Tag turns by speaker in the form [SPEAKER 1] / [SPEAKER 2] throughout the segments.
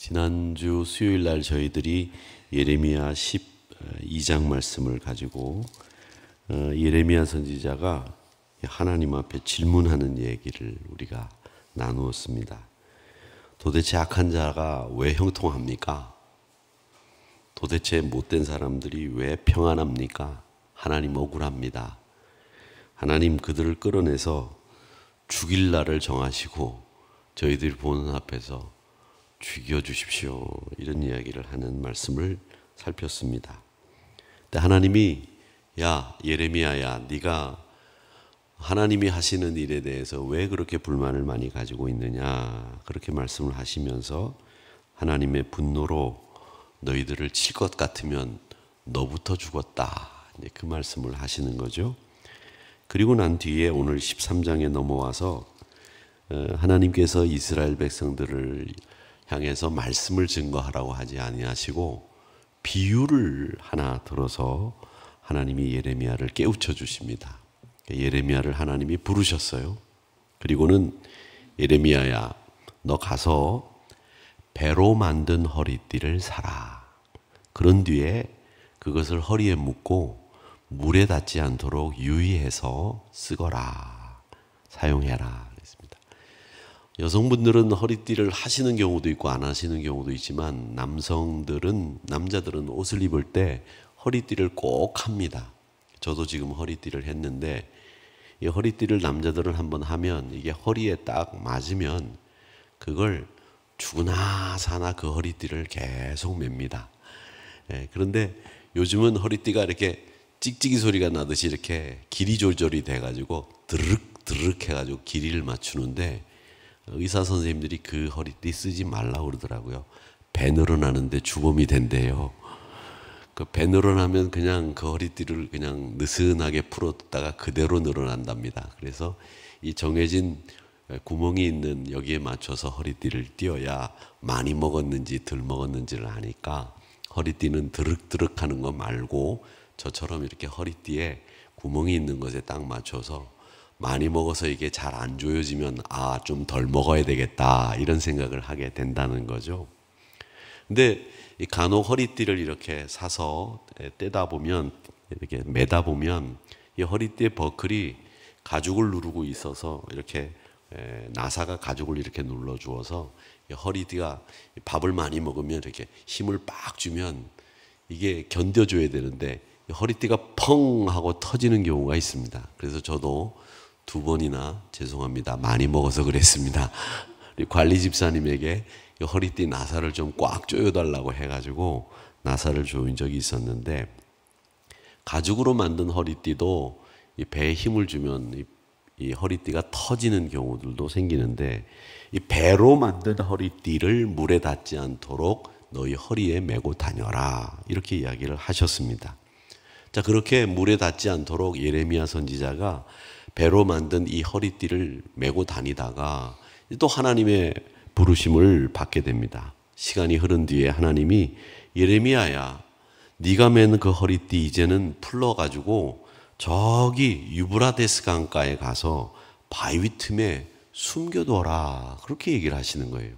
[SPEAKER 1] 지난주 수요일 날 저희들이 예레미야 12장 말씀을 가지고 예레미야 선지자가 하나님 앞에 질문하는 얘기를 우리가 나누었습니다. 도대체 악한 자가 왜 형통합니까? 도대체 못된 사람들이 왜 평안합니까? 하나님 억울합니다. 하나님 그들을 끌어내서 죽일 날을 정하시고 저희들이 보는 앞에서 죽여주십시오. 이런 이야기를 하는 말씀을 살폈습니다. 근데 하나님이 야 예레미야야 네가 하나님이 하시는 일에 대해서 왜 그렇게 불만을 많이 가지고 있느냐 그렇게 말씀을 하시면서 하나님의 분노로 너희들을 칠 것 같으면 너부터 죽었다. 그 말씀을 하시는 거죠. 그리고 난 뒤에 오늘 13장에 넘어와서 하나님께서 이스라엘 백성들을 향해서 말씀을 증거하라고 하지 아니하시고 비유를 하나 들어서 하나님이 예레미야를 깨우쳐 주십니다. 예레미야를 하나님이 부르셨어요. 그리고는 예레미야야 너 가서 배로 만든 허리띠를 사라. 그런 뒤에 그것을 허리에 묶고 물에 닿지 않도록 유의해서 쓰거라. 사용해라. 여성분들은 허리띠를 하시는 경우도 있고 안 하시는 경우도 있지만 남자들은 옷을 입을 때 허리띠를 꼭 합니다. 저도 지금 허리띠를 했는데 이 허리띠를 남자들은 한번 하면 이게 허리에 딱 맞으면 그걸 죽으나 사나 그 허리띠를 계속 맵니다. 그런데 요즘은 허리띠가 이렇게 찍찍이 소리가 나듯이 이렇게 길이 조절이 돼가지고 드르륵 드르륵 해가지고 길이를 맞추는데 의사 선생님들이 그 허리띠 쓰지 말라고 그러더라고요. 배 늘어나는데 주범이 된대요. 그 배 늘어나면 그냥 그 허리띠를 그냥 느슨하게 풀었다가 그대로 늘어난답니다. 그래서 이 정해진 구멍이 있는 여기에 맞춰서 허리띠를 띄어야 많이 먹었는지 덜 먹었는지를 아니까 허리띠는 드륵드륵 하는 거 말고 저처럼 이렇게 허리띠에 구멍이 있는 것에 딱 맞춰서 많이 먹어서 이게 잘 안 조여지면 좀 덜 먹어야 되겠다 이런 생각을 하게 된다는 거죠. 근데 이 간혹 허리띠를 이렇게 사서 떼다 보면 이렇게 매다 보면 이 허리띠의 버클이 가죽을 누르고 있어서 이렇게 나사가 가죽을 이렇게 눌러 주어서 허리띠가 밥을 많이 먹으면 이렇게 힘을 빡 주면 이게 견뎌줘야 되는데 허리띠가 펑 하고 터지는 경우가 있습니다. 그래서 저도 2번이나 죄송합니다. 많이 먹어서 그랬습니다. 관리 집사님에게 허리띠 나사를 좀 꽉 조여달라고 해가지고 나사를 조인 적이 있었는데 가죽으로 만든 허리띠도 이 배에 힘을 주면 이 허리띠가 터지는 경우들도 생기는데 이 배로 만든 허리띠를 물에 닿지 않도록 너희 허리에 메고 다녀라 이렇게 이야기를 하셨습니다. 자 그렇게 물에 닿지 않도록 예레미야 선지자가 배로 만든 이 허리띠를 메고 다니다가 또 하나님의 부르심을 받게 됩니다. 시간이 흐른 뒤에 하나님이 예레미야야 네가 맨 그 허리띠 이제는 풀러가지고 저기 유브라데스 강가에 가서 바위 틈에 숨겨둬라 그렇게 얘기를 하시는 거예요.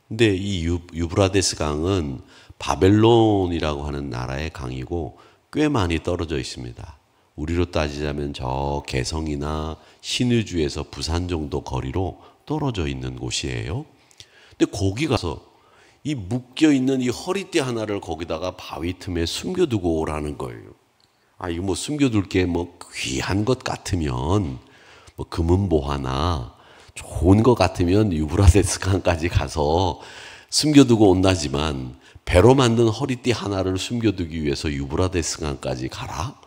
[SPEAKER 1] 근데 이 유브라데스 강은 바벨론이라고 하는 나라의 강이고 꽤 많이 떨어져 있습니다. 우리로 따지자면 저 개성이나 신의주에서 부산 정도 거리로 떨어져 있는 곳이에요. 근데 거기 가서 이 묶여있는 이 허리띠 하나를 거기다가 바위 틈에 숨겨두고 오라는 거예요. 이거 뭐 숨겨둘 게 뭐 귀한 것 같으면 뭐 금은보화나 좋은 것 같으면 유브라데스 강까지 가서 숨겨두고 온다지만 배로 만든 허리띠 하나를 숨겨두기 위해서 유브라데스 강까지 가라?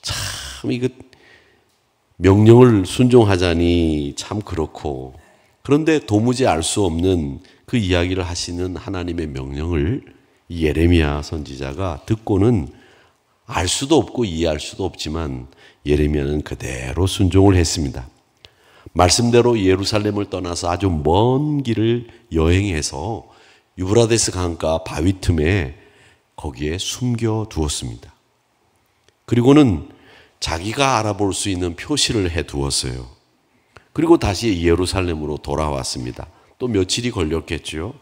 [SPEAKER 1] 참 이거 명령을 순종하자니 참 그렇고 그런데 도무지 알 수 없는 그 이야기를 하시는 하나님의 명령을 예레미야 선지자가 듣고는 알 수도 없고 이해할 수도 없지만 예레미야는 그대로 순종을 했습니다. 말씀대로 예루살렘을 떠나서 아주 먼 길을 여행해서 유브라데스 강가 바위 틈에 거기에 숨겨두었습니다. 그리고는 자기가 알아볼 수 있는 표시를 해두었어요. 그리고 다시 예루살렘으로 돌아왔습니다. 또 며칠이 걸렸겠죠.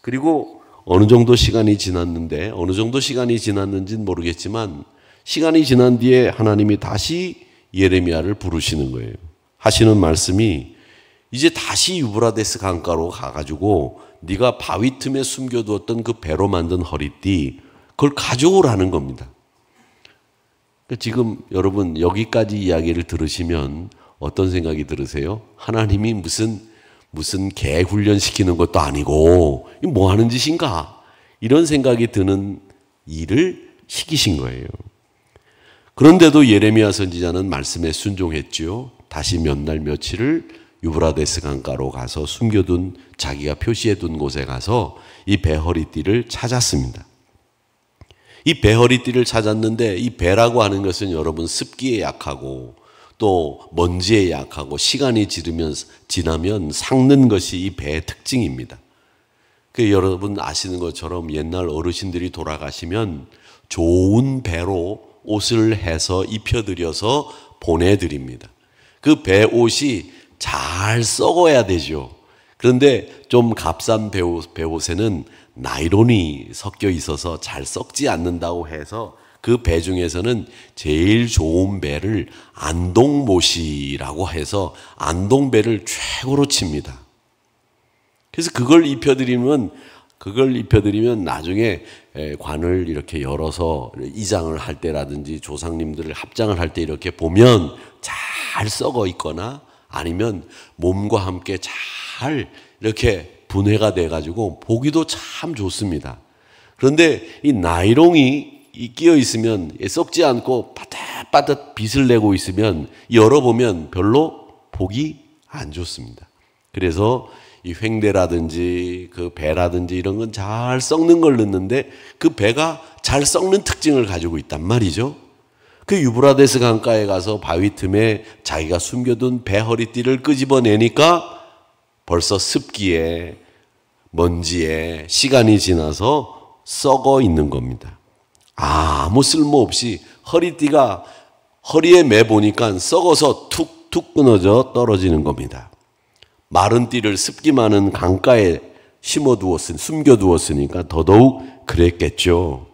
[SPEAKER 1] 그리고 어느 정도 시간이 지났는데 어느 정도 시간이 지났는지는 모르겠지만 시간이 지난 뒤에 하나님이 다시 예레미야를 부르시는 거예요. 하시는 말씀이 이제 다시 유브라데스 강가로 가가지고 네가 바위 틈에 숨겨두었던 그 배로 만든 허리띠 그걸 가져오라는 겁니다. 지금 여러분 여기까지 이야기를 들으시면 어떤 생각이 들으세요? 하나님이 무슨 개 훈련시키는 것도 아니고 뭐 하는 짓인가? 이런 생각이 드는 일을 시키신 거예요. 그런데도 예레미야 선지자는 말씀에 순종했지요. 다시 몇 날 며칠을 유브라데스 강가로 가서 숨겨둔 자기가 표시해둔 곳에 가서 이 배허리띠를 찾았습니다. 이 배허리띠를 찾았는데 이 배라고 하는 것은 여러분 습기에 약하고 또 먼지에 약하고 시간이 지나면 삭는 것이 이 배의 특징입니다. 여러분 아시는 것처럼 옛날 어르신들이 돌아가시면 좋은 배로 옷을 해서 입혀드려서 보내드립니다. 그 배 옷이 잘 썩어야 되죠. 그런데 좀 값싼 배옷에는 나이론이 섞여 있어서 잘 썩지 않는다고 해서 그 배 중에서는 제일 좋은 배를 안동모시라고 해서 안동배를 최고로 칩니다. 그래서 그걸 입혀드리면 나중에 관을 이렇게 열어서 이장을 할 때라든지 조상님들을 합장을 할 때 이렇게 보면 잘 썩어 있거나 아니면 몸과 함께 잘 이렇게 분해가 돼가지고 보기도 참 좋습니다. 그런데 이 나이롱이 끼어 있으면 썩지 않고 빠듯빠듯 빛을 내고 있으면 열어보면 별로 보기 안 좋습니다. 그래서 이 횡대라든지 그 배라든지 이런 건 잘 썩는 걸 넣는데 그 배가 잘 썩는 특징을 가지고 있단 말이죠. 그 유브라데스 강가에 가서 바위 틈에 자기가 숨겨둔 배 허리띠를 끄집어내니까 벌써 습기에 먼지에 시간이 지나서 썩어 있는 겁니다. 아무 쓸모없이 허리띠가 허리에 매보니까 썩어서 툭툭 끊어져 떨어지는 겁니다. 마른 띠를 습기 많은 강가에 숨겨두었으니까 더더욱 그랬겠죠.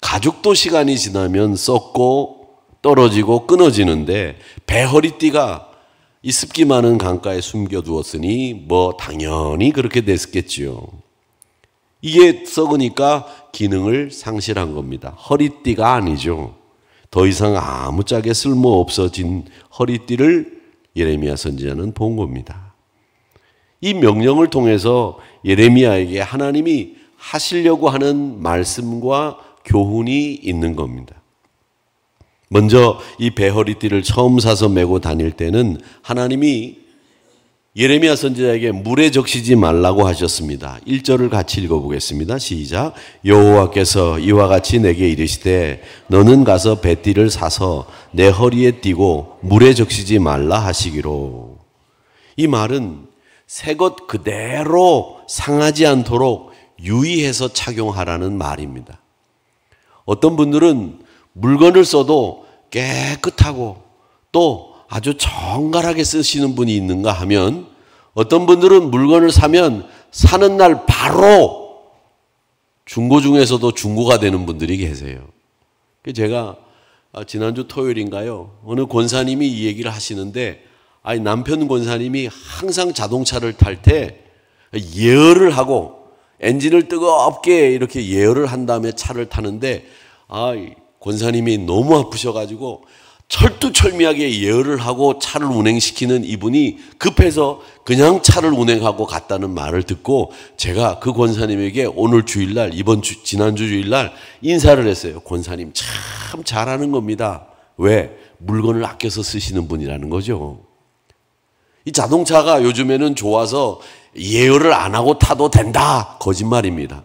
[SPEAKER 1] 가죽도 시간이 지나면 썩고 떨어지고 끊어지는데 배 허리띠가 이 습기 많은 강가에 숨겨두었으니 뭐 당연히 그렇게 됐겠지요. 이게 썩으니까 기능을 상실한 겁니다. 허리띠가 아니죠. 더 이상 아무짝에 쓸모없어진 허리띠를 예레미야 선지자는 본 겁니다. 이 명령을 통해서 예레미야에게 하나님이 하시려고 하는 말씀과 교훈이 있는 겁니다. 먼저 이 배허리띠를 처음 사서 메고 다닐 때는 하나님이 예레미야 선지자에게 물에 적시지 말라고 하셨습니다. 1절을 같이 읽어보겠습니다. 시작. 여호와께서 이와 같이 내게 이르시되 너는 가서 배띠를 사서 내 허리에 띠고 물에 적시지 말라 하시기로. 이 말은 새 것 그대로 상하지 않도록 유의해서 착용하라는 말입니다. 어떤 분들은 물건을 써도 깨끗하고 또 아주 정갈하게 쓰시는 분이 있는가 하면 어떤 분들은 물건을 사면 사는 날 바로 중고 중에서도 중고가 되는 분들이 계세요. 제가 지난주 토요일인가요? 어느 권사님이 이 얘기를 하시는데 남편 권사님이 항상 자동차를 탈 때 예열을 하고 엔진을 뜨겁게 이렇게 예열을 한 다음에 차를 타는데 권사님이 너무 아프셔가지고 철두철미하게 예열을 하고 차를 운행시키는 이분이 급해서 그냥 차를 운행하고 갔다는 말을 듣고 제가 그 권사님에게 오늘 주일날 지난주 주일날 인사를 했어요. 권사님 참 잘하는 겁니다. 왜? 물건을 아껴서 쓰시는 분이라는 거죠. 이 자동차가 요즘에는 좋아서 예열을 안 하고 타도 된다. 거짓말입니다.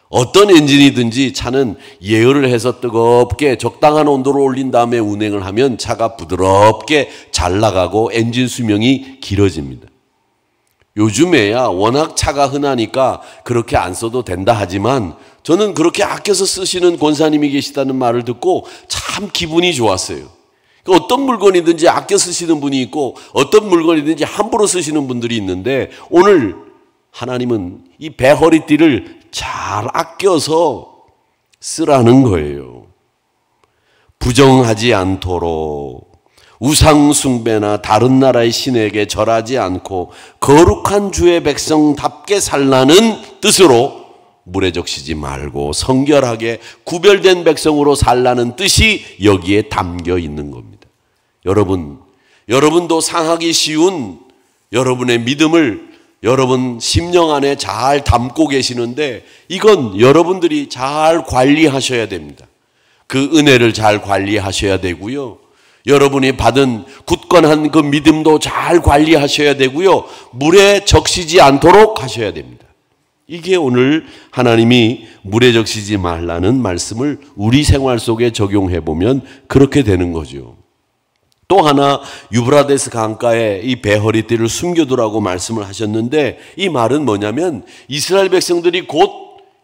[SPEAKER 1] 어떤 엔진이든지 차는 예열을 해서 뜨겁게 적당한 온도로 올린 다음에 운행을 하면 차가 부드럽게 잘 나가고 엔진 수명이 길어집니다. 요즘에야 워낙 차가 흔하니까 그렇게 안 써도 된다 하지만 저는 그렇게 아껴서 쓰시는 권사님이 계시다는 말을 듣고 참 기분이 좋았어요. 어떤 물건이든지 아껴 쓰시는 분이 있고 어떤 물건이든지 함부로 쓰시는 분들이 있는데 오늘 하나님은 이 배허리띠를 잘 아껴서 쓰라는 거예요. 부정하지 않도록 우상 숭배나 다른 나라의 신에게 절하지 않고 거룩한 주의 백성답게 살라는 뜻으로 물에 적시지 말고 성결하게 구별된 백성으로 살라는 뜻이 여기에 담겨 있는 겁니다. 여러분도 상하기 쉬운 여러분의 믿음을 여러분 심령 안에 잘 담고 계시는데 이건 여러분들이 잘 관리하셔야 됩니다. 그 은혜를 잘 관리하셔야 되고요. 여러분이 받은 굳건한 그 믿음도 잘 관리하셔야 되고요. 물에 적시지 않도록 하셔야 됩니다. 이게 오늘 하나님이 물에 적시지 말라는 말씀을 우리 생활 속에 적용해 보면 그렇게 되는 거죠. 또 하나 유브라데스 강가에 이 배허리띠를 숨겨두라고 말씀을 하셨는데 이 말은 뭐냐면 이스라엘 백성들이 곧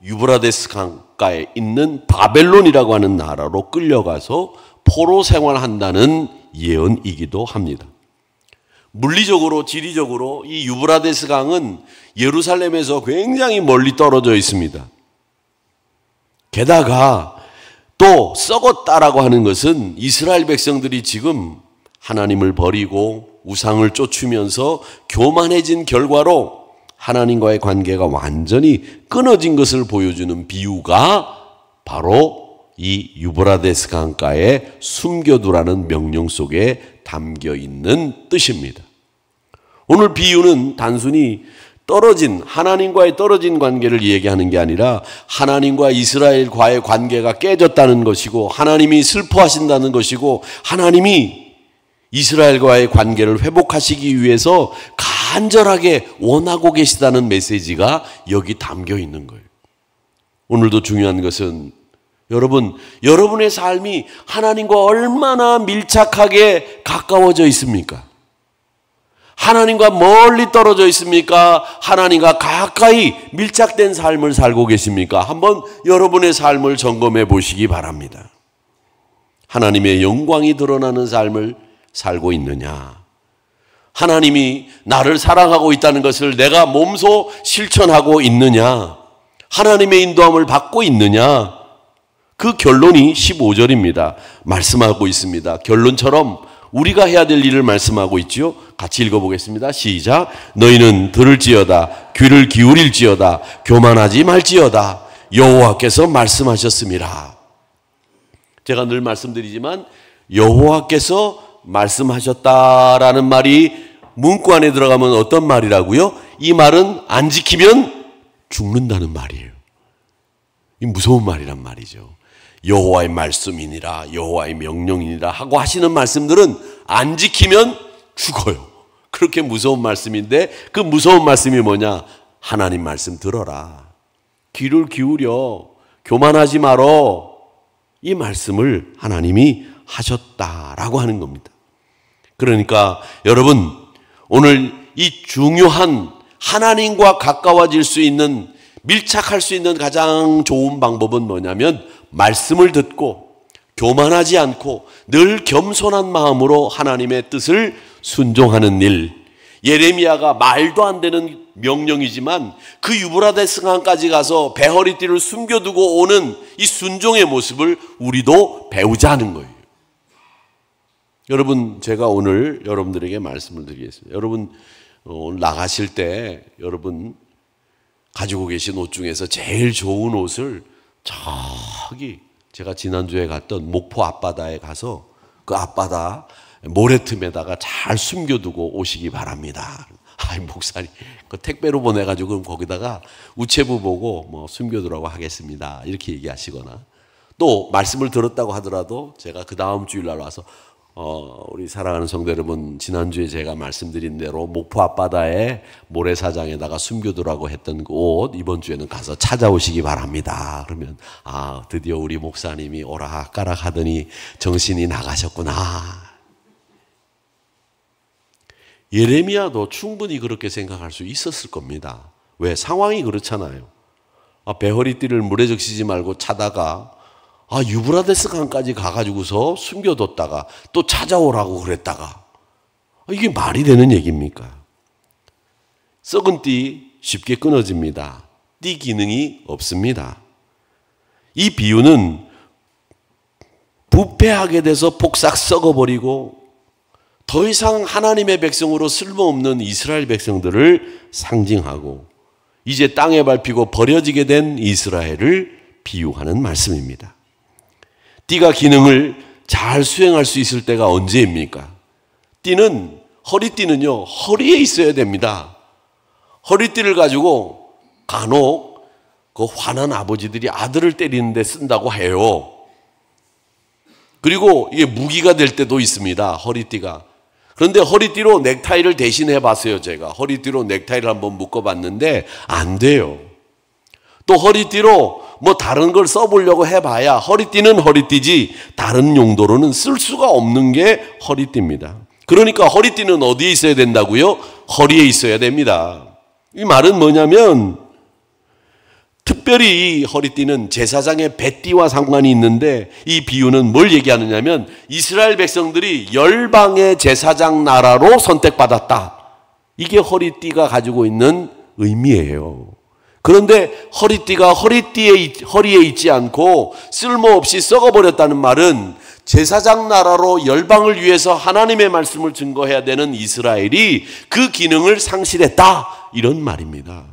[SPEAKER 1] 유브라데스 강가에 있는 바벨론이라고 하는 나라로 끌려가서 포로 생활한다는 예언이기도 합니다. 물리적으로 지리적으로 이 유브라데스 강은 예루살렘에서 굉장히 멀리 떨어져 있습니다. 게다가 또 썩었다라고 하는 것은 이스라엘 백성들이 지금 하나님을 버리고 우상을 쫓으면서 교만해진 결과로 하나님과의 관계가 완전히 끊어진 것을 보여주는 비유가 바로 이 유브라데스 강가에 숨겨두라는 명령 속에 담겨 있는 뜻입니다. 오늘 비유는 단순히 하나님과의 떨어진 관계를 얘기하는 게 아니라 하나님과 이스라엘과의 관계가 깨졌다는 것이고 하나님이 슬퍼하신다는 것이고 하나님이 이스라엘과의 관계를 회복하시기 위해서 간절하게 원하고 계시다는 메시지가 여기 담겨 있는 거예요. 오늘도 중요한 것은 여러분의 삶이 하나님과 얼마나 밀착하게 가까워져 있습니까? 하나님과 멀리 떨어져 있습니까? 하나님과 가까이 밀착된 삶을 살고 계십니까? 한번 여러분의 삶을 점검해 보시기 바랍니다. 하나님의 영광이 드러나는 삶을 살고 있느냐? 하나님이 나를 사랑하고 있다는 것을 내가 몸소 실천하고 있느냐? 하나님의 인도함을 받고 있느냐? 그 결론이 15절입니다. 말씀하고 있습니다. 결론처럼 우리가 해야 될 일을 말씀하고 있죠. 같이 읽어보겠습니다. 시작. 너희는 들을지어다 귀를 기울일지어다 교만하지 말지어다 여호와께서 말씀하셨습니다. 제가 늘 말씀드리지만 여호와께서 말씀하셨다라는 말이 문구 안에 들어가면 어떤 말이라고요? 이 말은 안 지키면 죽는다는 말이에요. 이 무서운 말이란 말이죠. 여호와의 말씀이니라 여호와의 명령이니라 하고 하시는 말씀들은 안 지키면 죽어요. 그렇게 무서운 말씀인데 그 무서운 말씀이 뭐냐? 하나님 말씀 들어라. 귀를 기울여. 교만하지 말어. 이 말씀을 하나님이 하셨다라고 하는 겁니다. 그러니까 여러분 오늘 이 중요한 하나님과 가까워질 수 있는 밀착할 수 있는 가장 좋은 방법은 뭐냐면 말씀을 듣고 교만하지 않고 늘 겸손한 마음으로 하나님의 뜻을 순종하는 일. 예레미야가 말도 안 되는 명령이지만 그 유브라데스 강까지 가서 배허리띠를 숨겨두고 오는 이 순종의 모습을 우리도 배우자는 거예요. 여러분 제가 오늘 여러분들에게 말씀을 드리겠습니다. 여러분 오늘 나가실 때 여러분 가지고 계신 옷 중에서 제일 좋은 옷을 저기 제가 지난주에 갔던 목포 앞바다에 가서 그 앞바다 모래틈에다가 잘 숨겨두고 오시기 바랍니다. 아이 목사님 그 택배로 보내가지고 그럼 거기다가 우체부 보고 뭐 숨겨두라고 하겠습니다. 이렇게 얘기하시거나 또 말씀을 들었다고 하더라도 제가 그 다음 주일날 와서 우리 사랑하는 성도 여러분 지난주에 제가 말씀드린 대로 목포 앞바다에 모래사장에다가 숨겨두라고 했던 그 옷 이번 주에는 가서 찾아오시기 바랍니다. 그러면 드디어 우리 목사님이 오락가락 하더니 정신이 나가셨구나. 예레미야도 충분히 그렇게 생각할 수 있었을 겁니다. 왜? 상황이 그렇잖아요. 배허리띠를 물에 적시지 말고 차다가 유브라데스 강까지 가가지고서 숨겨뒀다가 또 찾아오라고 그랬다가 이게 말이 되는 얘기입니까? 썩은 띠 쉽게 끊어집니다. 띠 기능이 없습니다. 이 비유는 부패하게 돼서 폭삭 썩어버리고 더 이상 하나님의 백성으로 쓸모없는 이스라엘 백성들을 상징하고 이제 땅에 밟히고 버려지게 된 이스라엘을 비유하는 말씀입니다. 띠가 기능을 잘 수행할 수 있을 때가 언제입니까? 띠는, 허리띠는요, 허리에 있어야 됩니다. 허리띠를 가지고 간혹 그 화난 아버지들이 아들을 때리는데 쓴다고 해요. 그리고 이게 무기가 될 때도 있습니다. 허리띠가. 그런데 허리띠로 넥타이를 대신해 봤어요. 제가 허리띠로 넥타이를 한번 묶어봤는데 안 돼요. 또 허리띠로 뭐 다른 걸 써보려고 해봐야 허리띠는 허리띠지 다른 용도로는 쓸 수가 없는 게 허리띠입니다. 그러니까 허리띠는 어디에 있어야 된다고요? 허리에 있어야 됩니다. 이 말은 뭐냐면 특별히 이 허리띠는 제사장의 배띠와 상관이 있는데 이 비유는 뭘 얘기하느냐면 이스라엘 백성들이 열방의 제사장 나라로 선택받았다. 이게 허리띠가 가지고 있는 의미예요. 그런데 허리띠가 허리에 있지 않고 쓸모없이 썩어버렸다는 말은 제사장 나라로 열방을 위해서 하나님의 말씀을 증거해야 되는 이스라엘이 그 기능을 상실했다. 이런 말입니다.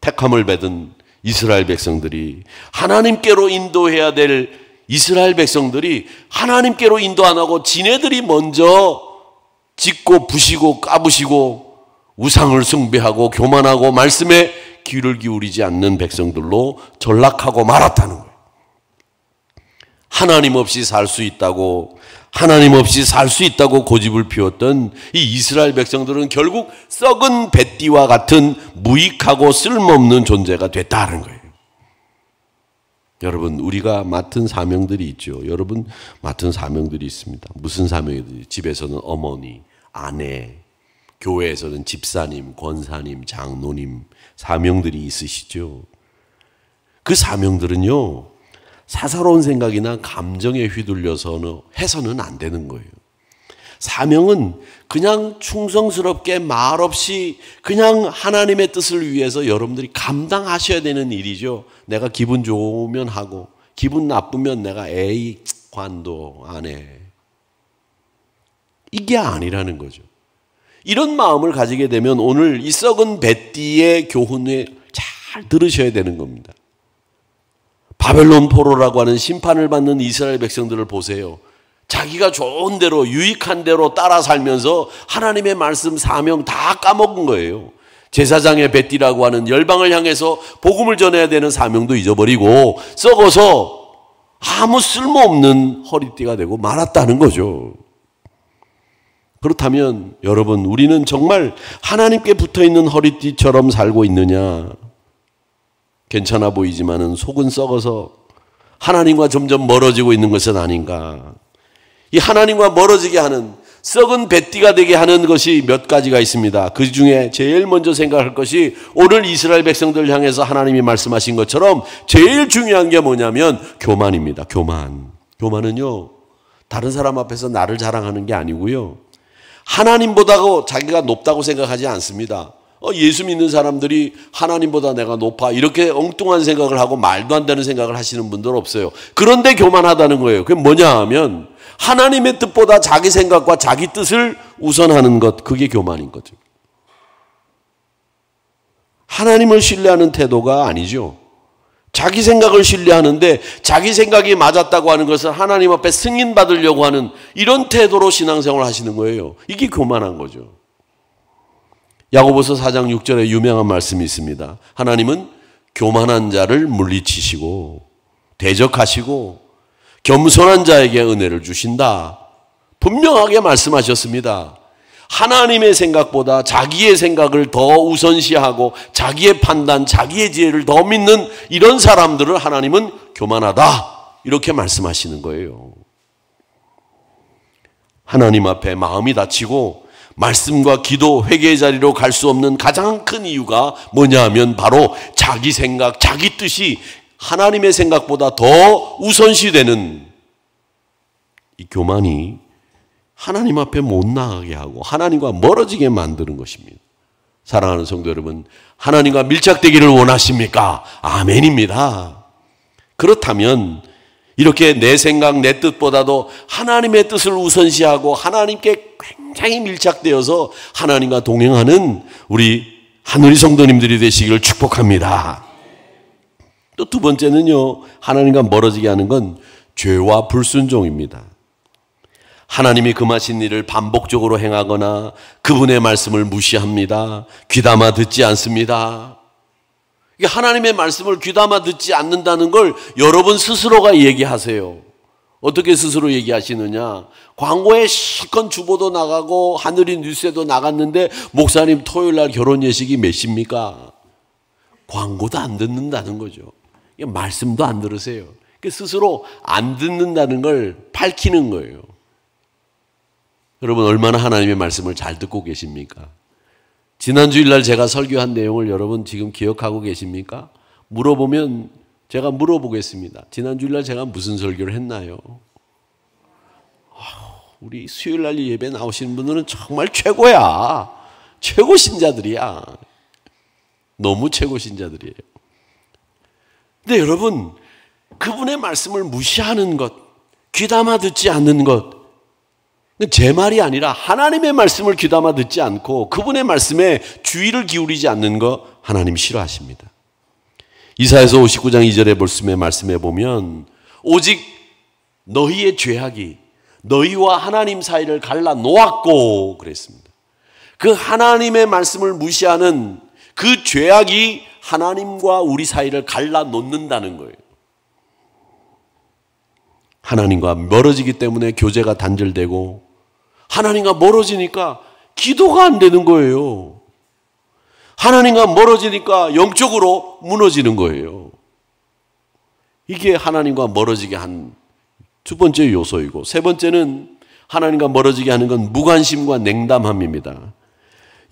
[SPEAKER 1] 택함을 받은 이스라엘 백성들이 하나님께로 인도해야 될 이스라엘 백성들이 하나님께로 인도 안 하고 지네들이 먼저 짓고 부시고 까부시고 우상을 숭배하고 교만하고 말씀에 귀를 기울이지 않는 백성들로 전락하고 말았다는 거예요. 하나님 없이 살 수 있다고 고집을 피웠던 이 이스라엘 백성들은 결국 썩은 뱃띠와 같은 무익하고 쓸모없는 존재가 됐다는 거예요. 여러분, 우리가 맡은 사명들이 있죠. 여러분 맡은 사명들이 있습니다. 무슨 사명이든지 집에서는 어머니, 아내, 교회에서는 집사님, 권사님, 장로님 사명들이 있으시죠. 그 사명들은요, 사사로운 생각이나 감정에 휘둘려서 해서는 안 되는 거예요. 사명은 그냥 충성스럽게 말없이 그냥 하나님의 뜻을 위해서 여러분들이 감당하셔야 되는 일이죠. 내가 기분 좋으면 하고 기분 나쁘면 내가 에이 관도 안 해. 이게 아니라는 거죠. 이런 마음을 가지게 되면 오늘 이 썩은 뱃띠의 교훈을 잘 들으셔야 되는 겁니다. 바벨론 포로라고 하는 심판을 받는 이스라엘 백성들을 보세요. 자기가 좋은 대로 유익한 대로 따라 살면서 하나님의 말씀 사명 다 까먹은 거예요. 제사장의 뱃띠라고 하는 열방을 향해서 복음을 전해야 되는 사명도 잊어버리고 썩어서 아무 쓸모없는 허리띠가 되고 말았다는 거죠. 그렇다면 여러분, 우리는 정말 하나님께 붙어있는 허리띠처럼 살고 있느냐? 괜찮아 보이지만은 속은 썩어서 하나님과 점점 멀어지고 있는 것은 아닌가? 이 하나님과 멀어지게 하는 썩은 뱃띠가 되게 하는 것이 몇 가지가 있습니다. 그 중에 제일 먼저 생각할 것이 오늘 이스라엘 백성들 향해서 하나님이 말씀하신 것처럼 제일 중요한 게 뭐냐면 교만입니다. 교만은요, 다른 사람 앞에서 나를 자랑하는 게 아니고요, 하나님보다 자기가 높다고 생각하지 않습니다. 예수 믿는 사람들이 하나님보다 내가 높아 이렇게 엉뚱한 생각을 하고 말도 안 되는 생각을 하시는 분들 없어요. 그런데 교만하다는 거예요. 그게 뭐냐 하면 하나님의 뜻보다 자기 생각과 자기 뜻을 우선하는 것, 그게 교만인 거죠. 하나님을 신뢰하는 태도가 아니죠. 자기 생각을 신뢰하는데 자기 생각이 맞았다고 하는 것을 하나님 앞에 승인받으려고 하는 이런 태도로 신앙생활을 하시는 거예요. 이게 교만한 거죠. 야고보서 4장 6절에 유명한 말씀이 있습니다. 하나님은 교만한 자를 물리치시고 대적하시고 겸손한 자에게 은혜를 주신다. 분명하게 말씀하셨습니다. 하나님의 생각보다 자기의 생각을 더 우선시하고 자기의 판단, 자기의 지혜를 더 믿는 이런 사람들을 하나님은 교만하다. 이렇게 말씀하시는 거예요. 하나님 앞에 마음이 다치고 말씀과 기도, 회개의 자리로 갈 수 없는 가장 큰 이유가 뭐냐 하면 바로 자기 생각, 자기 뜻이 하나님의 생각보다 더 우선시되는 이 교만이 하나님 앞에 못 나가게 하고 하나님과 멀어지게 만드는 것입니다. 사랑하는 성도 여러분, 하나님과 밀착되기를 원하십니까? 아멘입니다. 그렇다면 이렇게 내 생각, 내 뜻보다도 하나님의 뜻을 우선시하고 하나님께 굉장히 밀착되어서 하나님과 동행하는 우리 하늘의 성도님들이 되시기를 축복합니다. 또 두 번째는요, 하나님과 멀어지게 하는 건 죄와 불순종입니다. 하나님이 금하신 일을 반복적으로 행하거나 그분의 말씀을 무시합니다. 귀담아 듣지 않습니다. 하나님의 말씀을 귀담아 듣지 않는다는 걸 여러분 스스로가 얘기하세요. 어떻게 스스로 얘기하시느냐? 광고에 실컷 주보도 나가고 하늘이 뉴스에도 나갔는데 목사님 토요일 날 결혼 예식이 몇 시입니까? 광고도 안 듣는다는 거죠. 말씀도 안 들으세요. 스스로 안 듣는다는 걸 밝히는 거예요. 여러분 얼마나 하나님의 말씀을 잘 듣고 계십니까? 지난 주일날 제가 설교한 내용을 여러분 지금 기억하고 계십니까? 물어보면 제가 물어보겠습니다. 지난 주일날 제가 무슨 설교를 했나요? 우리 수요일날 예배 나오시는 분들은 정말 최고야. 최고 신자들이야. 너무 최고 신자들이에요. 근데 여러분 그분의 말씀을 무시하는 것, 귀담아 듣지 않는 것, 제 말이 아니라 하나님의 말씀을 귀담아 듣지 않고 그분의 말씀에 주의를 기울이지 않는 거 하나님 싫어하십니다. 이사야서 59장 2절의 말씀에 보면 오직 너희의 죄악이 너희와 하나님 사이를 갈라 놓았고 그랬습니다. 그 하나님의 말씀을 무시하는 그 죄악이 하나님과 우리 사이를 갈라 놓는다는 거예요. 하나님과 멀어지기 때문에 교제가 단절되고 하나님과 멀어지니까 기도가 안 되는 거예요. 하나님과 멀어지니까 영적으로 무너지는 거예요. 이게 하나님과 멀어지게 한 두 번째 요소이고, 세 번째는 하나님과 멀어지게 하는 건 무관심과 냉담함입니다.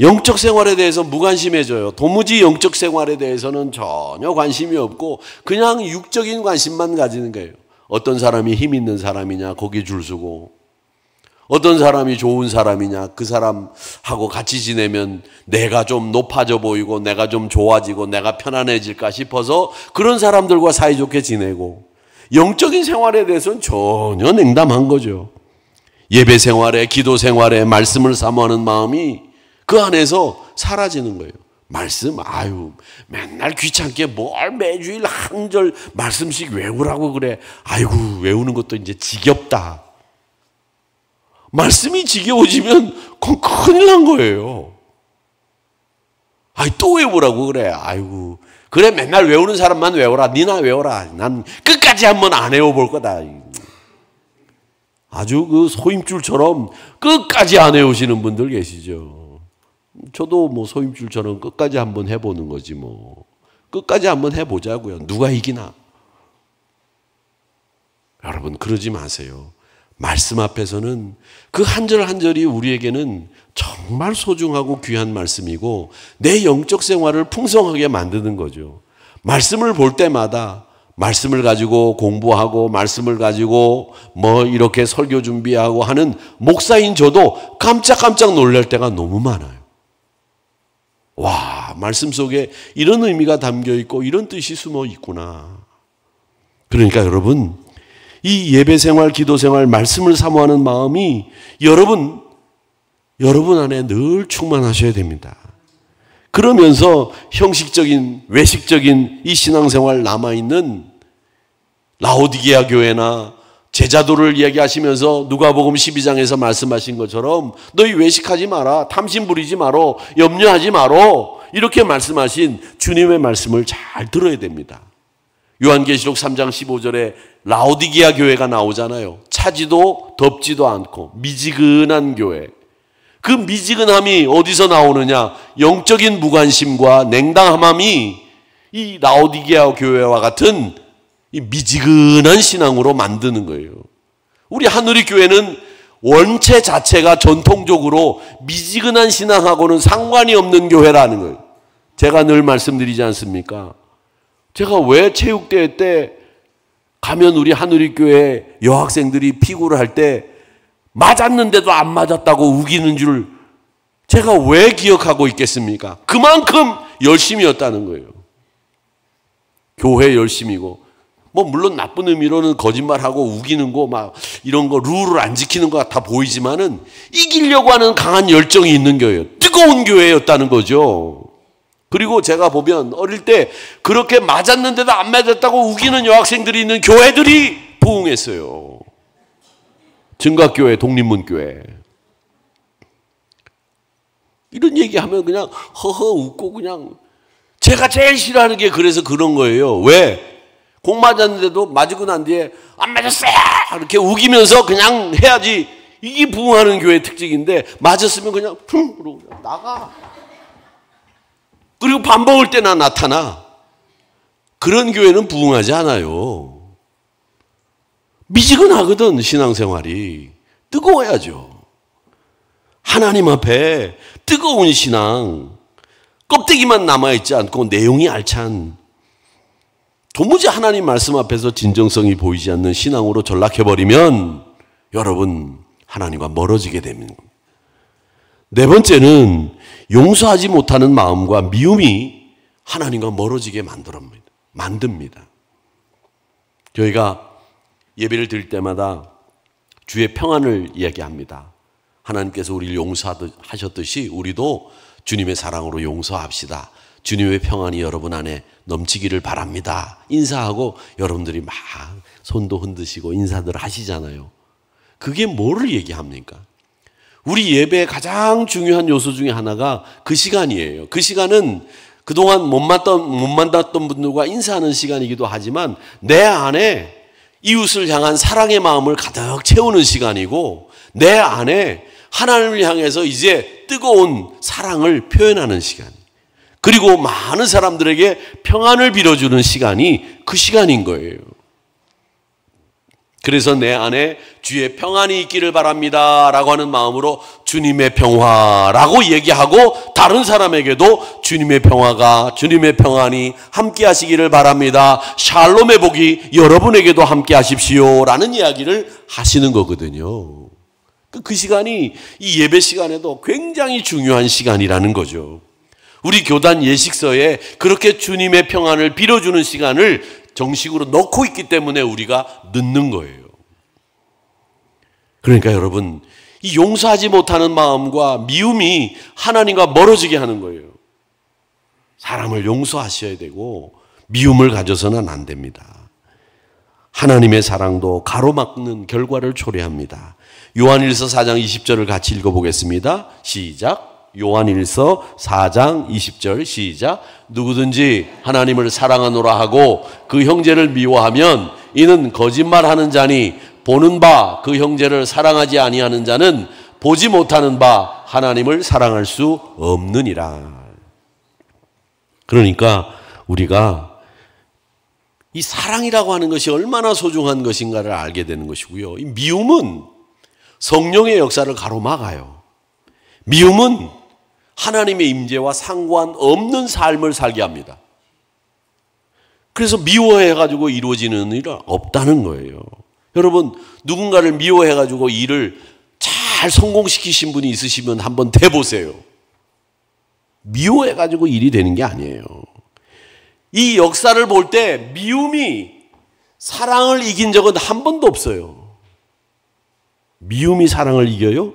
[SPEAKER 1] 영적 생활에 대해서 무관심해져요. 도무지 영적 생활에 대해서는 전혀 관심이 없고 그냥 육적인 관심만 가지는 거예요. 어떤 사람이 힘 있는 사람이냐 거기 줄 서고, 어떤 사람이 좋은 사람이냐 그 사람하고 같이 지내면 내가 좀 높아져 보이고 내가 좀 좋아지고 내가 편안해질까 싶어서 그런 사람들과 사이좋게 지내고, 영적인 생활에 대해서는 전혀 냉담한 거죠. 예배 생활에, 기도 생활에 말씀을 사모하는 마음이 그 안에서 사라지는 거예요. 말씀, 맨날 귀찮게 뭘 매주일 한 절 말씀씩 외우라고 그래. 외우는 것도 이제 지겹다. 말씀이 지겨워지면 그건 큰일 난 거예요. 또 외우라고 그래. 그래 맨날 외우는 사람만 외워라. 니나 외워라. 난 끝까지 한번 안 외워볼 거다. 아주 그 소임줄처럼 끝까지 안 외우시는 분들 계시죠. 저도 소임줄처럼 끝까지 한번 해보는 거지 끝까지 한번 해보자고요. 누가 이기나. 여러분 그러지 마세요. 말씀 앞에서는 그 한 절 한 절이 우리에게는 정말 소중하고 귀한 말씀이고 내 영적 생활을 풍성하게 만드는 거죠. 말씀을 볼 때마다 말씀을 가지고 공부하고 말씀을 가지고 이렇게 설교 준비하고 하는 목사인 저도 깜짝깜짝 놀랄 때가 너무 많아요. 와, 말씀 속에 이런 의미가 담겨 있고 이런 뜻이 숨어 있구나. 그러니까 여러분, 이 예배 생활, 기도 생활, 말씀을 사모하는 마음이 여러분 안에 늘 충만하셔야 됩니다. 그러면서 형식적인, 외식적인 이 신앙생활 남아있는 라오디게아 교회나 제자도를 이야기하시면서 누가복음 12장에서 말씀하신 것처럼 너희 외식하지 마라, 탐심 부리지 마라, 염려하지 마라, 이렇게 말씀하신 주님의 말씀을 잘 들어야 됩니다. 요한계시록 3장 15절에 라오디게아 교회가 나오잖아요. 차지도 덥지도 않고 미지근한 교회. 그 미지근함이 어디서 나오느냐? 영적인 무관심과 냉담함이 이 라오디게아 교회와 같은 이 미지근한 신앙으로 만드는 거예요. 우리 하늘의 교회는 원체 자체가 전통적으로 미지근한 신앙하고는 상관이 없는 교회라는 거예요. 제가 늘 말씀드리지 않습니까? 제가 왜 체육대회 때 가면 우리 하늘의 교회 여학생들이 피구를 할 때 맞았는데도 안 맞았다고 우기는 줄 제가 왜 기억하고 있겠습니까? 그만큼 열심이었다는 거예요. 교회 열심이고, 뭐 물론 나쁜 의미로는 거짓말하고 우기는 거 막 이런 거 룰을 안 지키는 거 다 보이지만은 이기려고 하는 강한 열정이 있는 교회예요. 뜨거운 교회였다는 거죠. 그리고 제가 보면 어릴 때 그렇게 맞았는데도 안 맞았다고 우기는 여학생들이 있는 교회들이 부흥했어요. 증각교회, 독립문교회. 이런 얘기하면 그냥 허허 웃고 그냥 제가 제일 싫어하는 게 그래서 그런 거예요. 왜? 공 맞았는데도 맞고 난 뒤에 안 맞았어요! 이렇게 우기면서 그냥 해야지. 이게 부흥하는 교회의 특징인데 맞았으면 그냥 그러고 나가. 그리고 밥 먹을 때나 나타나. 그런 교회는 부흥하지 않아요. 미지근하거든 신앙생활이. 뜨거워야죠. 하나님 앞에 뜨거운 신앙, 껍데기만 남아있지 않고 내용이 알찬, 도무지 하나님 말씀 앞에서 진정성이 보이지 않는 신앙으로 전락해버리면 여러분 하나님과 멀어지게 됩니다. 네 번째는 용서하지 못하는 마음과 미움이 하나님과 멀어지게 만듭니다. 저희가 예배를 드릴 때마다 주의 평안을 이야기합니다. 하나님께서 우리를 용서하셨듯이 우리도 주님의 사랑으로 용서합시다. 주님의 평안이 여러분 안에 넘치기를 바랍니다. 인사하고 여러분들이 막 손도 흔드시고 인사들 하시잖아요. 그게 뭐를 얘기합니까? 우리 예배의 가장 중요한 요소 중에 하나가 그 시간이에요. 그 시간은 그동안 못 만났던 분들과 인사하는 시간이기도 하지만 내 안에 이웃을 향한 사랑의 마음을 가득 채우는 시간이고 내 안에 하나님을 향해서 이제 뜨거운 사랑을 표현하는 시간, 그리고 많은 사람들에게 평안을 빌어주는 시간이 그 시간인 거예요. 그래서 내 안에 주의 평안이 있기를 바랍니다 라고 하는 마음으로 주님의 평화라고 얘기하고 다른 사람에게도 주님의 평화가, 주님의 평안이 함께 하시기를 바랍니다, 샬롬의 복이 여러분에게도 함께 하십시오 라는 이야기를 하시는 거거든요. 그 시간이 이 예배 시간에도 굉장히 중요한 시간이라는 거죠. 우리 교단 예식서에 그렇게 주님의 평안을 빌어주는 시간을 정식으로 넣고 있기 때문에 우리가 넣는 거예요. 그러니까 여러분, 이 용서하지 못하는 마음과 미움이 하나님과 멀어지게 하는 거예요. 사람을 용서하셔야 되고 미움을 가져서는 안 됩니다. 하나님의 사랑도 가로막는 결과를 초래합니다. 요한일서 4장 20절을 같이 읽어보겠습니다. 시작. 요한일서 4장 20절 시작. 누구든지 하나님을 사랑하노라 하고 그 형제를 미워하면 이는 거짓말하는 자니 보는 바 그 형제를 사랑하지 아니하는 자는 보지 못하는 바 하나님을 사랑할 수 없느니라. 그러니까 우리가 이 사랑이라고 하는 것이 얼마나 소중한 것인가를 알게 되는 것이고요. 이 미움은 성령의 역사를 가로막아요. 미움은 하나님의 임재와 상관없는 삶을 살게 합니다. 그래서 미워해가지고 이루어지는 일은 없다는 거예요. 여러분, 누군가를 미워해가지고 일을 잘 성공시키신 분이 있으시면 한번 대보세요. 미워해가지고 일이 되는 게 아니에요. 이 역사를 볼 때 미움이 사랑을 이긴 적은 한 번도 없어요. 미움이 사랑을 이겨요?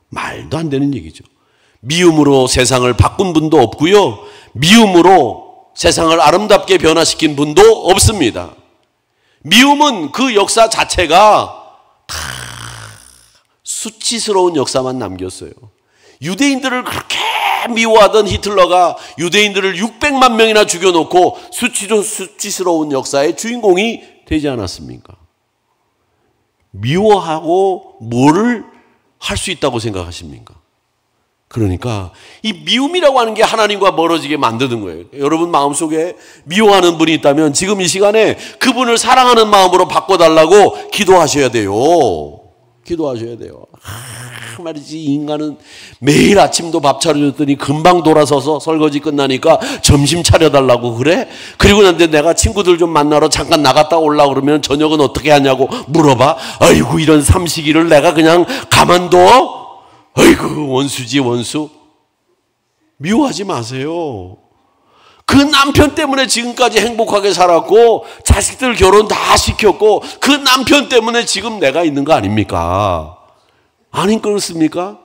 [SPEAKER 1] 말도 안 되는 얘기죠. 미움으로 세상을 바꾼 분도 없고요. 미움으로 세상을 아름답게 변화시킨 분도 없습니다. 미움은 그 역사 자체가 다 수치스러운 역사만 남겼어요. 유대인들을 그렇게 미워하던 히틀러가 유대인들을 600만 명이나 죽여놓고 수치스러운 역사의 주인공이 되지 않았습니까? 미워하고 뭐를 할 수 있다고 생각하십니까? 그러니까 이 미움이라고 하는 게 하나님과 멀어지게 만드는 거예요. 여러분 마음속에 미워하는 분이 있다면 지금 이 시간에 그분을 사랑하는 마음으로 바꿔달라고 기도하셔야 돼요. 기도하셔야 돼요. 말이지, 인간은 매일 아침도 밥 차려줬더니 금방 돌아서서 설거지 끝나니까 점심 차려달라고 그래? 그리고 난데 내가 친구들 좀 만나러 잠깐 나갔다 오려고 그러면 저녁은 어떻게 하냐고 물어봐. 아이고, 이런 삼시기를 내가 그냥 가만둬? 아이고, 원수지 원수. 미워하지 마세요. 그 남편 때문에 지금까지 행복하게 살았고 자식들 결혼 다 시켰고 그 남편 때문에 지금 내가 있는 거 아닙니까? 아닌 그렇습니까?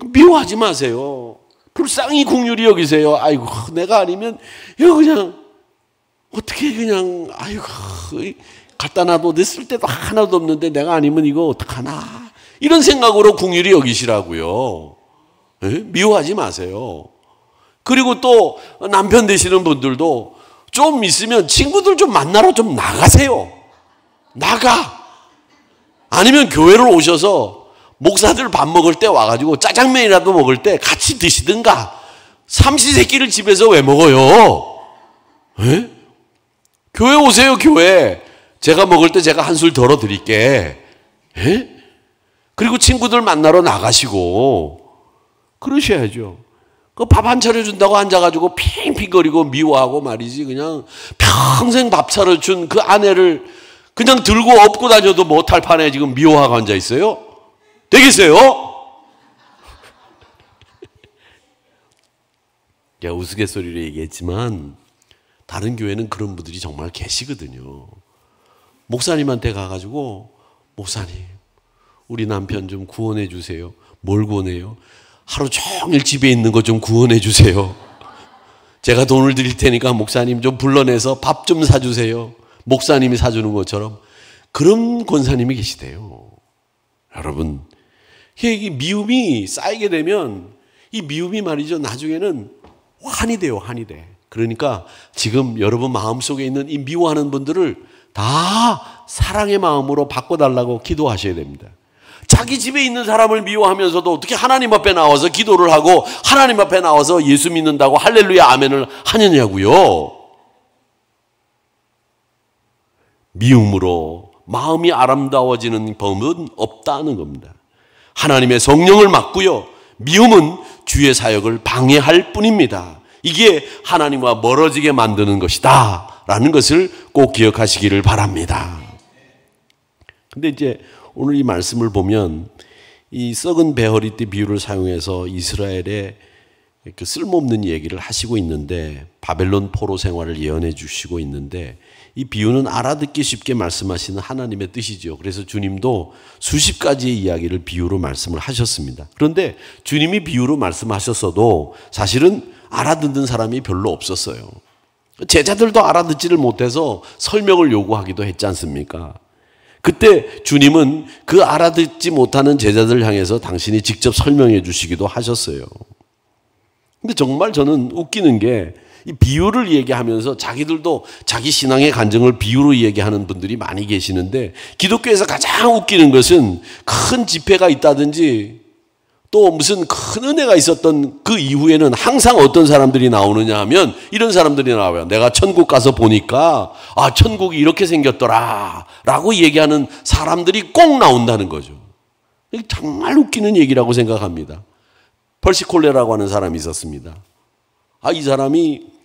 [SPEAKER 1] 미워하지 마세요. 불쌍히 긍휼히 여기세요. 아이고 내가 아니면 이거 그냥 어떻게 그냥 아이고 갖다 놔도 내 쓸 때도 하나도 없는데 내가 아니면 이거 어떡하나 이런 생각으로 긍휼히 여기시라고요. 네? 미워하지 마세요. 그리고 또 남편 되시는 분들도 좀 있으면 친구들 좀 만나러 좀 나가세요. 나가. 아니면 교회를 오셔서 목사들 밥 먹을 때 와가지고 짜장면이라도 먹을 때 같이 드시든가. 삼시세끼를 집에서 왜 먹어요? 에? 교회 오세요, 교회. 제가 먹을 때 제가 한술 덜어 드릴게. 에? 그리고 친구들 만나러 나가시고 그러셔야죠. 그 밥 안 차려준다고 앉아가지고 핑핑거리고 미워하고 말이지 그냥 평생 밥 차려준 그 아내를 그냥 들고 업고 다녀도 못할 판에 지금 미워하고 앉아있어요? 되겠어요? 제가 우스갯소리로 얘기했지만 다른 교회는 그런 분들이 정말 계시거든요. 목사님한테 가가지고 목사님 우리 남편 좀 구원해 주세요. 뭘 구원해요? 하루 종일 집에 있는 거 좀 구원해 주세요. 제가 돈을 드릴 테니까 목사님 좀 불러내서 밥 좀 사주세요. 목사님이 사주는 것처럼 그런 권사님이 계시대요. 여러분 이 미움이 쌓이게 되면 이 미움이 말이죠 나중에는 환이 돼요. 환이 돼. 그러니까 지금 여러분 마음속에 있는 이 미워하는 분들을 다 사랑의 마음으로 바꿔달라고 기도하셔야 됩니다. 자기 집에 있는 사람을 미워하면서도 어떻게 하나님 앞에 나와서 기도를 하고 하나님 앞에 나와서 예수 믿는다고 할렐루야 아멘을 하느냐고요. 미움으로 마음이 아름다워지는 법은 없다는 겁니다. 하나님의 성령을 맡고요. 미움은 주의 사역을 방해할 뿐입니다. 이게 하나님과 멀어지게 만드는 것이다 라는 것을 꼭 기억하시기를 바랍니다. 근데 이제 오늘 이 말씀을 보면 이 썩은 배허리띠 비유를 사용해서 이스라엘의 그 쓸모없는 얘기를 하시고 있는데 바벨론 포로 생활을 예언해 주시고 있는데 이 비유는 알아듣기 쉽게 말씀하시는 하나님의 뜻이죠. 그래서 주님도 수십 가지의 이야기를 비유로 말씀을 하셨습니다. 그런데 주님이 비유로 말씀하셨어도 사실은 알아듣는 사람이 별로 없었어요. 제자들도 알아듣지를 못해서 설명을 요구하기도 했지 않습니까? 그때 주님은 그 알아듣지 못하는 제자들을 향해서 당신이 직접 설명해 주시기도 하셨어요. 근데 정말 저는 웃기는 게 이 비유를 얘기하면서 자기들도 자기 신앙의 간증을 비유로 얘기하는 분들이 많이 계시는데 기독교에서 가장 웃기는 것은 큰 집회가 있다든지 또 무슨 큰 은혜가 있었던 그 이후에는 항상 어떤 사람들이 나오느냐 하면 이런 사람들이 나와요. 내가 천국 가서 보니까 아 천국이 이렇게 생겼더라 라고 얘기하는 사람들이 꼭 나온다는 거죠. 정말 웃기는 얘기라고 생각합니다. 펄시 콜레라고 하는 사람이 있었습니다. 이 사람이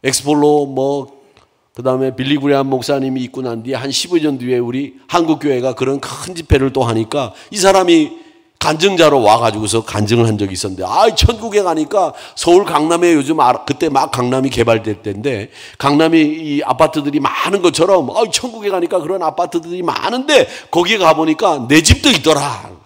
[SPEAKER 1] 엑스폴로 그 다음에 빌리그레함 목사님이 있고 난 뒤에 한 15년 뒤에 우리 한국교회가 그런 큰 집회를 또 하니까 이 사람이 간증자로 와가지고서 간증을 한 적이 있었는데 천국에 가니까 서울 강남에 요즘 그때 막 강남이 개발될 때인데 강남이 이 아파트들이 많은 것처럼 천국에 가니까 그런 아파트들이 많은데 거기에 가보니까 내 집도 있더라.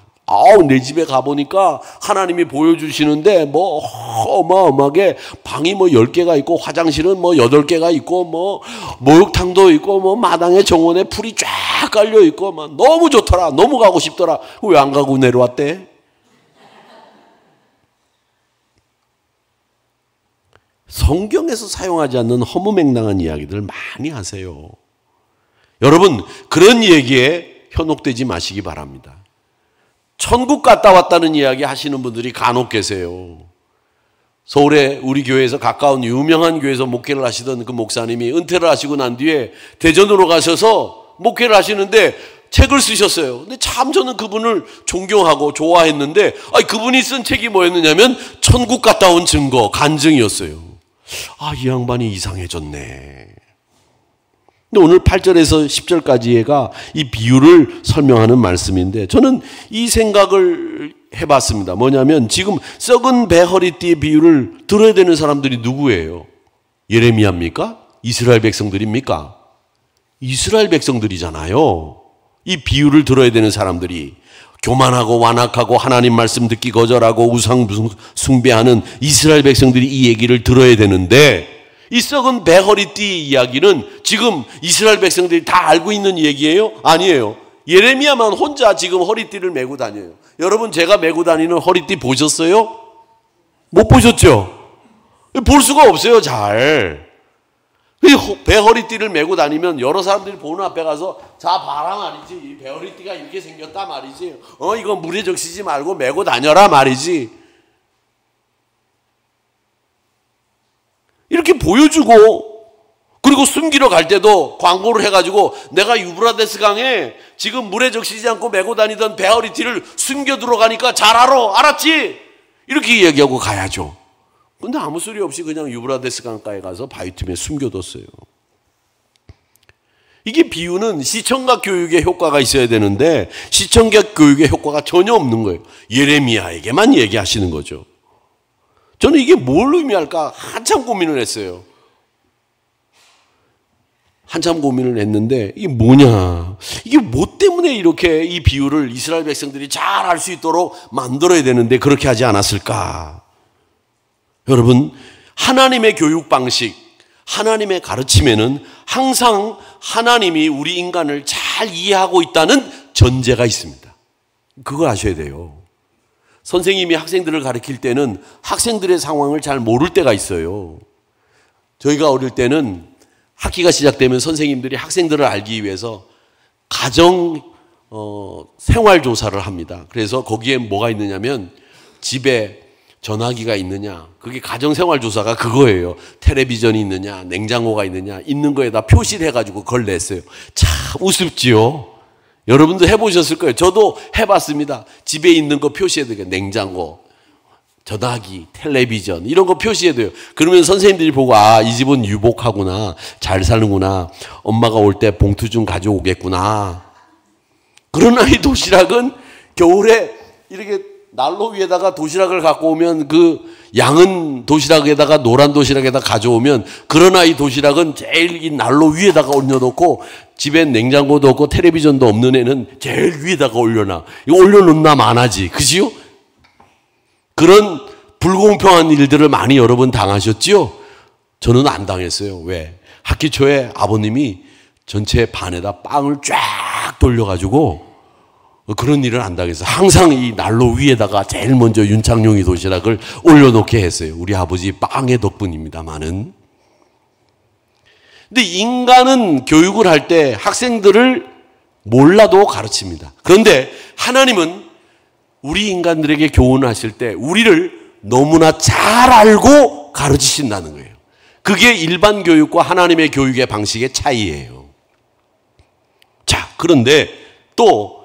[SPEAKER 1] 내 집에 가보니까 하나님이 보여주시는데 어마어마하게 방이 10개가 있고 화장실은 8개가 있고 목욕탕도 있고 마당에 정원에 풀이 쫙 깔려 있고 너무 좋더라. 너무 가고 싶더라. 왜 안 가고 내려왔대? 성경에서 사용하지 않는 허무맹랑한 이야기들을 많이 하세요. 여러분 그런 얘기에 현혹되지 마시기 바랍니다. 천국 갔다 왔다는 이야기 하시는 분들이 간혹 계세요. 서울에 우리 교회에서 가까운 유명한 교회에서 목회를 하시던 그 목사님이 은퇴를 하시고 난 뒤에 대전으로 가셔서 목회를 하시는데 책을 쓰셨어요. 근데 참 저는 그분을 존경하고 좋아했는데 그분이 쓴 책이 뭐였느냐면 천국 갔다 온 증거, 간증이었어요. 이 양반이 이상해졌네. 근데 오늘 8절에서 10절까지가 이 비유를 설명하는 말씀인데 저는 이 생각을 해봤습니다. 뭐냐면 지금 썩은 배 허리띠의 비유를 들어야 되는 사람들이 누구예요? 예레미야입니까? 이스라엘 백성들입니까? 이스라엘 백성들이잖아요. 이 비유를 들어야 되는 사람들이 교만하고 완악하고 하나님 말씀 듣기 거절하고 우상 숭배하는 이스라엘 백성들이 이 얘기를 들어야 되는데, 이 썩은 배 허리띠 이야기는 지금 이스라엘 백성들이 다 알고 있는 얘기예요? 아니에요. 예레미야만 혼자 지금 허리띠를 메고 다녀요. 여러분, 제가 메고 다니는 허리띠 보셨어요? 못 보셨죠? 볼 수가 없어요, 잘. 배 허리띠를 메고 다니면 여러 사람들이 보는 앞에 가서 자 봐라 말이지, 이 배 허리띠가 이렇게 생겼다 말이지, 이거 물에 적시지 말고 메고 다녀라 말이지, 이렇게 보여주고, 그리고 숨기러 갈 때도 광고를 해가지고 내가 유브라데스 강에 지금 물에 적시지 않고 메고 다니던 배 허리띠를 숨겨 들어가니까 잘 알았지? 이렇게 얘기하고 가야죠. 근데 아무 소리 없이 그냥 유브라데스 강가에 가서 바위 틈에 숨겨뒀어요. 이게 비유는 시청각 교육의 효과가 있어야 되는데 시청각 교육의 효과가 전혀 없는 거예요. 예레미야에게만 얘기하시는 거죠. 저는 이게 뭘 의미할까 한참 고민을 했어요. 한참 고민을 했는데 이게 뭐냐, 이게 뭐 때문에 이렇게 이 비유를 이스라엘 백성들이 잘 알 수 있도록 만들어야 되는데 그렇게 하지 않았을까. 여러분, 하나님의 교육 방식, 하나님의 가르침에는 항상 하나님이 우리 인간을 잘 이해하고 있다는 전제가 있습니다. 그걸 아셔야 돼요. 선생님이 학생들을 가르칠 때는 학생들의 상황을 잘 모를 때가 있어요. 저희가 어릴 때는 학기가 시작되면 선생님들이 학생들을 알기 위해서 가정 생활조사를 합니다. 그래서 거기에 뭐가 있느냐면 집에 전화기가 있느냐, 그게 가정생활조사가 그거예요. 텔레비전이 있느냐, 냉장고가 있느냐, 있는 거에다 표시를 해가지고 그걸 냈어요. 참 우습지요. 여러분도 해보셨을 거예요. 저도 해봤습니다. 집에 있는 거 표시해둬요. 냉장고, 전화기, 텔레비전 이런 거 표시해둬요. 그러면 선생님들이 보고 이 집은 유복하구나, 잘 사는구나, 엄마가 올 때 봉투 좀 가져오겠구나. 그러나 이 도시락은 겨울에 이렇게 난로 위에다가 도시락을 갖고 오면 그 양은 도시락에다가 노란 도시락에다 가져오면, 그러나 이 도시락은 제일 이 난로 위에다가 올려놓고 집엔 냉장고도 없고 텔레비전도 없는 애는 제일 위에다가 올려놔. 이거 올려놓나 마나지, 그지요? 그런 불공평한 일들을 많이 여러분 당하셨지요? 저는 안 당했어요. 왜? 학기 초에 아버님이 전체 반에다 빵을 쫙 돌려가지고 그런 일을 안 당해서 항상 이 난로 위에다가 제일 먼저 윤창룡이 도시락을 올려놓게 했어요. 우리 아버지 빵의 덕분입니다만은. 근데 인간은 교육을 할 때 학생들을 몰라도 가르칩니다. 그런데 하나님은 우리 인간들에게 교훈하실 때 우리를 너무나 잘 알고 가르치신다는 거예요. 그게 일반 교육과 하나님의 교육의 방식의 차이예요. 자, 그런데 또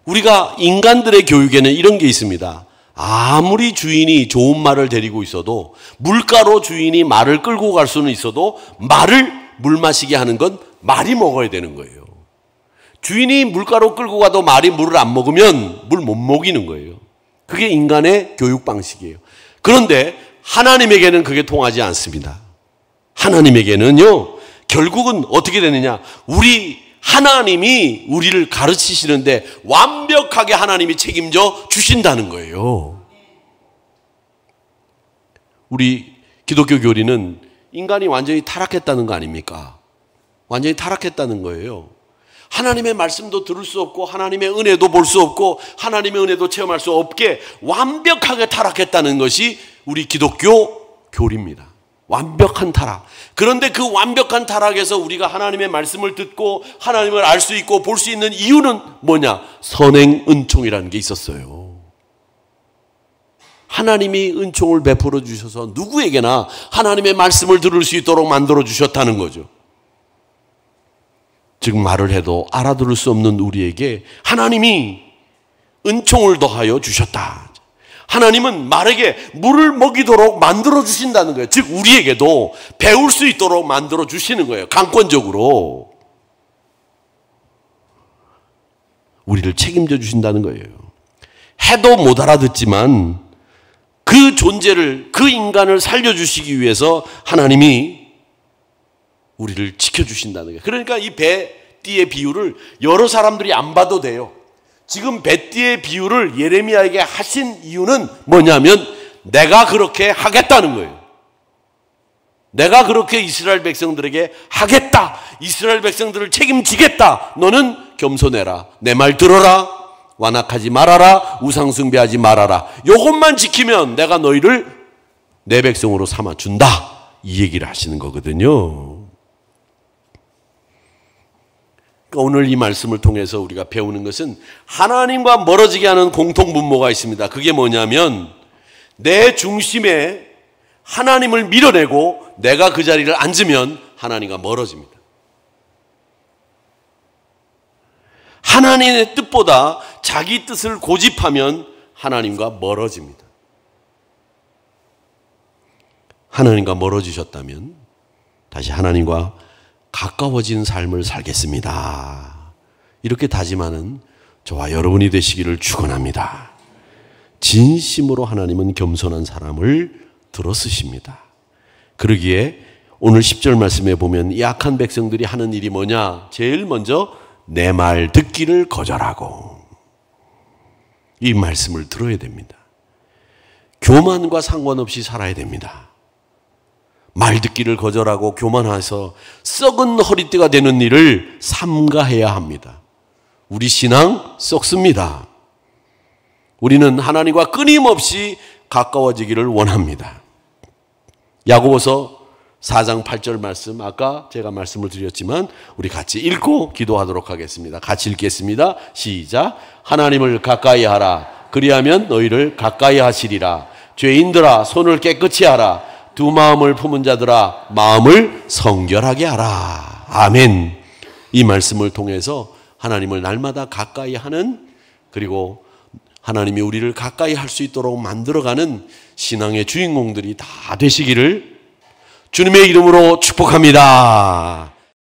[SPEAKER 1] 우리가 인간들의 교육에는 이런 게 있습니다. 아무리 주인이 좋은 말을 데리고 있어도, 물가로 주인이 말을 끌고 갈 수는 있어도 말을 물 마시게 하는 건 말이 먹어야 되는 거예요. 주인이 물가로 끌고 가도 말이 물을 안 먹으면 물 못 먹이는 거예요. 그게 인간의 교육 방식이에요. 그런데 하나님에게는 그게 통하지 않습니다. 하나님에게는요, 결국은 어떻게 되느냐, 하나님이 우리를 가르치시는데 완벽하게 하나님이 책임져 주신다는 거예요. 우리 기독교 교리는 인간이 완전히 타락했다는 거 아닙니까? 완전히 타락했다는 거예요. 하나님의 말씀도 들을 수 없고 하나님의 은혜도 볼 수 없고 하나님의 은혜도 체험할 수 없게 완벽하게 타락했다는 것이 우리 기독교 교리입니다. 완벽한 타락. 그런데 그 완벽한 타락에서 우리가 하나님의 말씀을 듣고 하나님을 알 수 있고 볼 수 있는 이유는 뭐냐? 선행 은총이라는 게 있었어요. 하나님이 은총을 베풀어 주셔서 누구에게나 하나님의 말씀을 들을 수 있도록 만들어 주셨다는 거죠. 즉 말을 해도 알아들을 수 없는 우리에게 하나님이 은총을 더하여 주셨다. 하나님은 말에게 물을 먹이도록 만들어 주신다는 거예요. 즉 우리에게도 배울 수 있도록 만들어 주시는 거예요. 강권적으로 우리를 책임져 주신다는 거예요. 해도 못 알아듣지만 그 존재를, 그 인간을 살려주시기 위해서 하나님이 우리를 지켜주신다는 거예요. 그러니까 이 배띠의 비유를 여러 사람들이 안 봐도 돼요. 지금 배띠의 비유를 예레미야에게 하신 이유는 뭐냐면 내가 그렇게 하겠다는 거예요. 내가 그렇게 이스라엘 백성들에게 하겠다. 이스라엘 백성들을 책임지겠다. 너는 겸손해라. 내 말 들어라. 완악하지 말아라. 우상 숭배하지 말아라. 이것만 지키면 내가 너희를 내 백성으로 삼아준다. 이 얘기를 하시는 거거든요. 그러니까 오늘 이 말씀을 통해서 우리가 배우는 것은 하나님과 멀어지게 하는 공통분모가 있습니다. 그게 뭐냐면 내 중심에 하나님을 밀어내고 내가 그 자리를 앉으면 하나님과 멀어집니다. 하나님의 뜻보다 자기 뜻을 고집하면 하나님과 멀어집니다. 하나님과 멀어지셨다면 다시 하나님과 가까워진 삶을 살겠습니다. 이렇게 다짐하는 저와 여러분이 되시기를 축원합니다. 진심으로 하나님은 겸손한 사람을 들어쓰십니다. 그러기에 오늘 10절 말씀에 보면 이 악한 백성들이 하는 일이 뭐냐? 제일 먼저 내 말 듣기를 거절하고, 이 말씀을 들어야 됩니다. 교만과 상관없이 살아야 됩니다. 말 듣기를 거절하고 교만해서 썩은 허리띠가 되는 일을 삼가해야 합니다. 우리 신앙 썩습니다. 우리는 하나님과 끊임없이 가까워지기를 원합니다. 야고보서 4장 8절 말씀, 아까 제가 말씀을 드렸지만 우리 같이 읽고 기도하도록 하겠습니다. 같이 읽겠습니다. 시작. 하나님을 가까이 하라. 그리하면 너희를 가까이 하시리라. 죄인들아 손을 깨끗이 하라. 두 마음을 품은 자들아 마음을 성결하게 하라. 아멘. 이 말씀을 통해서 하나님을 날마다 가까이 하는, 그리고 하나님이 우리를 가까이 할 수 있도록 만들어가는 신앙의 주인공들이 다 되시기를 주님의 이름으로 축복합니다.